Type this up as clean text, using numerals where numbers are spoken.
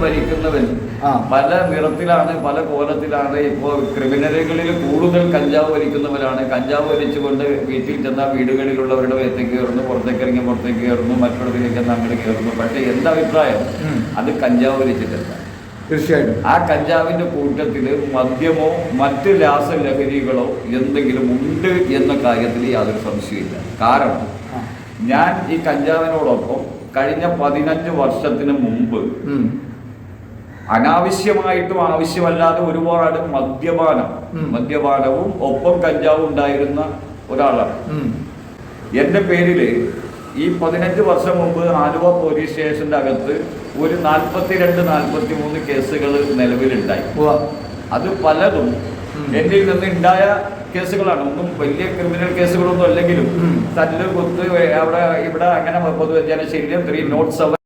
വലിക്കുന്നവൻ പല നിറത്തിലാണ്, പല കോലത്തിലാണ്. ഇപ്പോൾ ക്രിമിനലുകളിൽ കൂടുതൽ കഞ്ചാവ് വലിക്കുന്നവരാണ്. കഞ്ചാവ് വലിച്ചുകൊണ്ട് വീട്ടിൽ ചെന്ന വീടുകളിലുള്ളവരുടെ മേത്തേക്ക് കയറുന്നു, പുറത്തേക്ക് ഇറങ്ങി പുറത്തേക്ക് കയറുന്നു, മറ്റുള്ളവരിലേക്ക് അങ്ങോട്ട് കയറുന്നു. പക്ഷേ എൻ്റെ അഭിപ്രായം അത് കഞ്ചാവ് വലിച്ചിട്ടല്ല. തീർച്ചയായിട്ടും ആ കഞ്ചാവിന്റെ കൂട്ടത്തിൽ മദ്യമോ മറ്റ് രാസലഹരികളോ എന്തെങ്കിലും ഉണ്ട് എന്ന കാര്യത്തിൽ യാതൊരു സംശയമില്ല. കാരണം ഞാൻ ഈ കഞ്ചാവിനോടൊപ്പം കഴിഞ്ഞ 15 വർഷത്തിന് മുമ്പ് അനാവശ്യമായിട്ടും ആവശ്യമല്ലാതെ ഒരുപാട് മദ്യപാനവും ഒപ്പം കഞ്ചാവും ഉണ്ടായിരുന്ന ഒരാളാണ്. എൻ്റെ പേരിൽ ഈ 15 വർഷം മുമ്പ് ആലുവ പോലീസ് സ്റ്റേഷന്റെ അകത്ത് ഒരു 42-43 കേസുകൾ നിലവിലുണ്ടായി. അത് പലതും എൻ്റെ നിന്ന് ഉണ്ടായ കേസുകളാണ്. ഒന്നും വലിയ ക്രിമിനൽ കേസുകളൊന്നും അല്ലെങ്കിലും തല്ല് കുത്ത് അവിടെ ഇവിടെ അങ്ങനെ പൊതുജനശല്യം 307